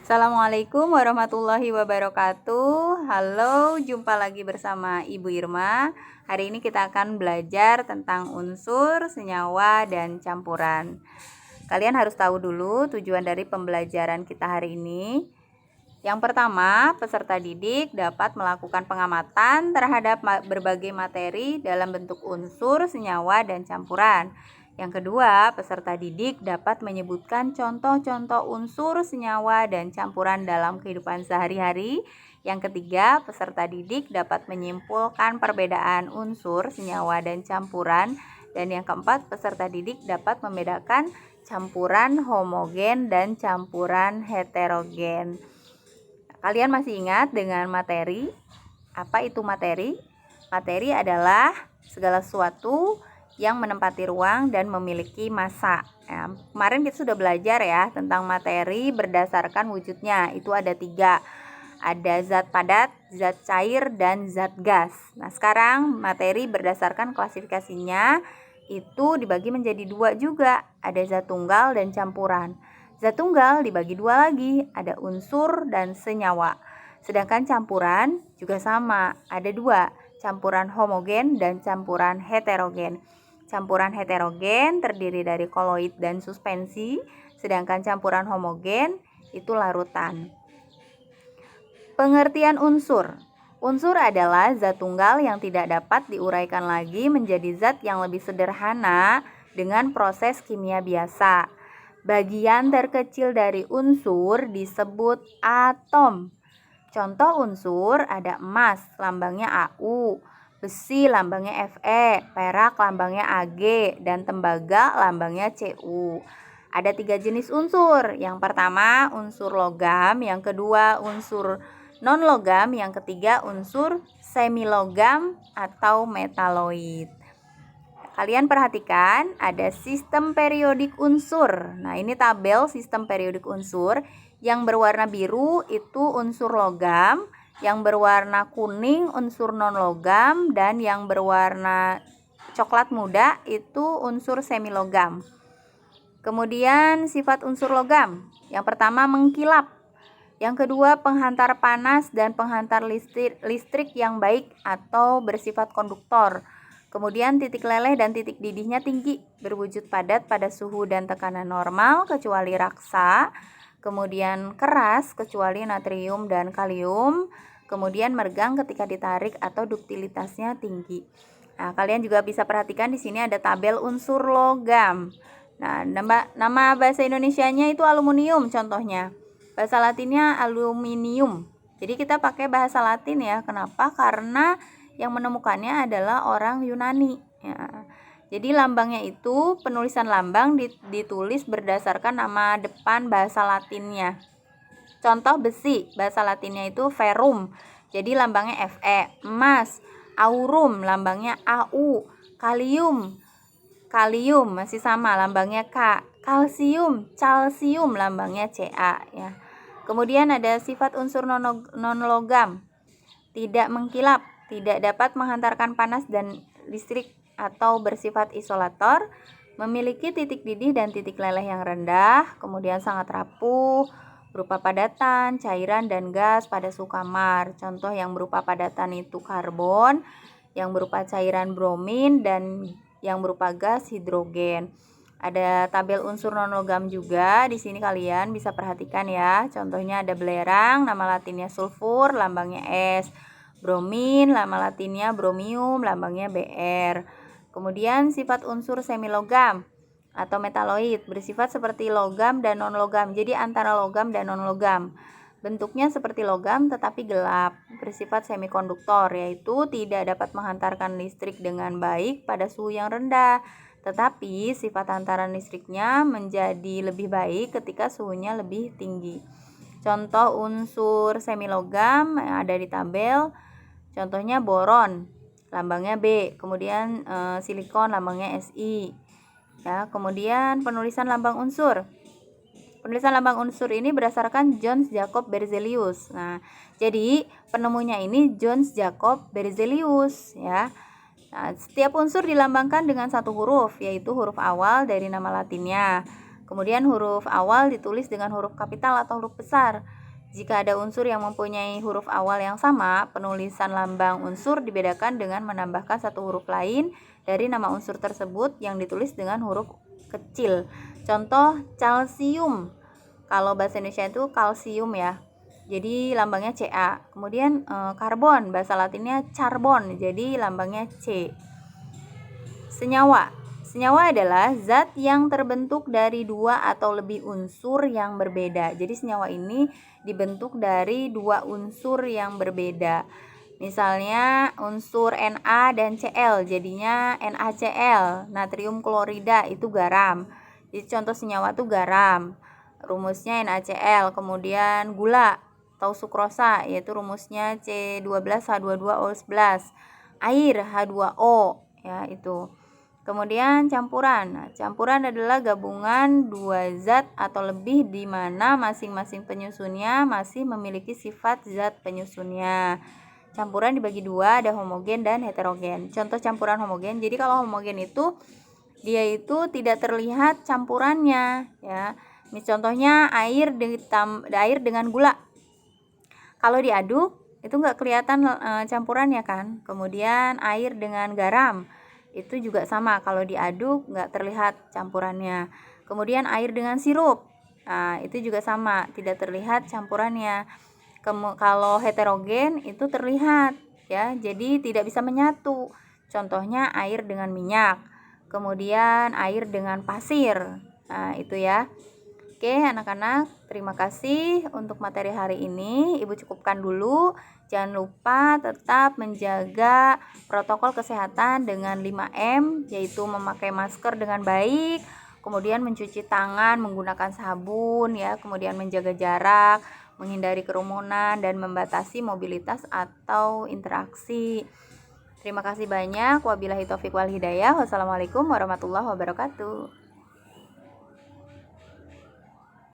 Assalamualaikum warahmatullahi wabarakatuh. Halo, jumpa lagi bersama Ibu Irma. Hari ini kita akan belajar tentang unsur, senyawa, dan campuran. Kalian harus tahu dulu tujuan dari pembelajaran kita hari ini. Yang pertama, peserta didik dapat melakukan pengamatan terhadap berbagai materi dalam bentuk unsur, senyawa, dan campuran. Yang kedua, peserta didik dapat menyebutkan contoh-contoh unsur, senyawa, dan campuran dalam kehidupan sehari-hari. Yang ketiga, peserta didik dapat menyimpulkan perbedaan unsur, senyawa, dan campuran. Dan yang keempat, peserta didik dapat membedakan campuran homogen dan campuran heterogen. Kalian masih ingat dengan materi? Apa itu materi? Materi adalah segala sesuatu yang menempati ruang dan memiliki massa. Kemarin kita sudah belajar ya tentang materi berdasarkan wujudnya. Itu ada 3. Ada zat padat, zat cair, dan zat gas. Nah, sekarang materi berdasarkan klasifikasinya itu dibagi menjadi 2 juga. Ada zat tunggal dan campuran. Zat tunggal dibagi 2 lagi, ada unsur dan senyawa. Sedangkan campuran juga sama, ada 2, campuran homogen dan campuran heterogen. Campuran heterogen terdiri dari koloid dan suspensi, sedangkan campuran homogen itu larutan. Pengertian unsur. Unsur adalah zat tunggal yang tidak dapat diuraikan lagi menjadi zat yang lebih sederhana dengan proses kimia biasa. Bagian terkecil dari unsur disebut atom. Contoh unsur ada emas, lambangnya AU, besi lambangnya Fe, perak lambangnya Ag, dan tembaga lambangnya Cu. Ada 3 jenis unsur. Yang pertama unsur logam, yang kedua unsur non-logam, yang ketiga unsur semilogam atau metaloid. Kalian perhatikan ada sistem periodik unsur. Nah, ini tabel sistem periodik unsur. Yang berwarna biru itu unsur logam, yang berwarna kuning unsur non-logam, dan yang berwarna coklat muda itu unsur semilogam. Kemudian sifat unsur logam. Yang pertama mengkilap. Yang kedua penghantar panas dan penghantar listrik yang baik atau bersifat konduktor. Kemudian titik leleh dan titik didihnya tinggi, berwujud padat pada suhu dan tekanan normal kecuali raksa. Kemudian keras kecuali natrium dan kalium. Kemudian meregang ketika ditarik atau duktilitasnya tinggi. Nah, kalian juga bisa perhatikan di sini ada tabel unsur logam. Nah, nama bahasa Indonesianya itu aluminium contohnya. Bahasa Latinnya aluminium. Jadi kita pakai bahasa Latin ya. Kenapa? Karena yang menemukannya adalah orang Yunani ya. Jadi lambangnya itu penulisan lambang ditulis berdasarkan nama depan bahasa Latinnya. Contoh besi, bahasa Latinnya itu ferrum. Jadi lambangnya Fe. Emas, aurum, lambangnya Au. Kalium masih sama, lambangnya K. Kalsium, calcium, lambangnya Ca ya. Kemudian ada sifat unsur non-logam. Tidak mengkilap, tidak dapat menghantarkan panas dan listrik atau bersifat isolator, memiliki titik didih dan titik leleh yang rendah, kemudian sangat rapuh, berupa padatan, cairan, dan gas pada suhu kamar. Contoh yang berupa padatan itu karbon, yang berupa cairan bromin, dan yang berupa gas hidrogen. Ada tabel unsur non-logam juga. Di sini kalian bisa perhatikan ya. Contohnya ada belerang, nama latinnya sulfur, lambangnya S. Bromin, nama latinnya bromium, lambangnya Br. Kemudian sifat unsur semilogam atau metaloid bersifat seperti logam dan non-logam. Jadi antara logam dan non-logam. Bentuknya seperti logam tetapi gelap, bersifat semikonduktor, yaitu tidak dapat menghantarkan listrik dengan baik pada suhu yang rendah. Tetapi sifat hantaran listriknya menjadi lebih baik ketika suhunya lebih tinggi. Contoh unsur semilogam yang ada di tabel, contohnya boron, lambangnya B. Kemudian silikon, lambangnya Si. Ya, kemudian penulisan lambang unsur. Penulisan lambang unsur ini berdasarkan Johannes Jacob Berzelius. Nah, jadi penemunya ini Johannes Jacob Berzelius ya. Nah, setiap unsur dilambangkan dengan satu huruf, yaitu huruf awal dari nama latinnya. Kemudian huruf awal ditulis dengan huruf kapital atau huruf besar. Jika ada unsur yang mempunyai huruf awal yang sama, penulisan lambang unsur dibedakan dengan menambahkan satu huruf lain dari nama unsur tersebut yang ditulis dengan huruf kecil. Contoh calsium. Kalau bahasa Indonesia itu kalsium ya. Jadi lambangnya Ca. Kemudian karbon, bahasa Latinnya carbon. Jadi lambangnya C. Senyawa. Senyawa adalah zat yang terbentuk dari dua atau lebih unsur yang berbeda. Jadi senyawa ini dibentuk dari dua unsur yang berbeda. Misalnya unsur Na dan Cl, jadinya NaCl. Natrium klorida itu garam. Jadi contoh senyawa itu garam. Rumusnya NaCl. Kemudian gula atau sukrosa, yaitu rumusnya C12H22O11. Air H2O, ya itu. Kemudian campuran. Nah, campuran adalah gabungan dua zat atau lebih di mana masing-masing penyusunnya masih memiliki sifat zat penyusunnya. Campuran dibagi dua, ada homogen dan heterogen. Contoh campuran homogen. Jadi kalau homogen itu dia itu tidak terlihat campurannya, ya. Contohnya air dengan gula. Kalau diaduk itu nggak kelihatan campurannya kan. Kemudian air dengan garam itu juga sama, kalau diaduk nggak terlihat campurannya. Kemudian air dengan sirup, nah itu juga sama, tidak terlihat campurannya. Kalau heterogen itu terlihat, ya, jadi tidak bisa menyatu. Contohnya air dengan minyak, kemudian air dengan pasir. Nah itu ya. Oke anak-anak, terima kasih untuk materi hari ini. Ibu cukupkan dulu. Jangan lupa tetap menjaga protokol kesehatan dengan 5M, yaitu memakai masker dengan baik, kemudian mencuci tangan menggunakan sabun, ya, kemudian menjaga jarak, menghindari kerumunan, dan membatasi mobilitas atau interaksi. Terima kasih banyak. Wabillahi taufiq wal hidayah. Wassalamualaikum warahmatullahi wabarakatuh.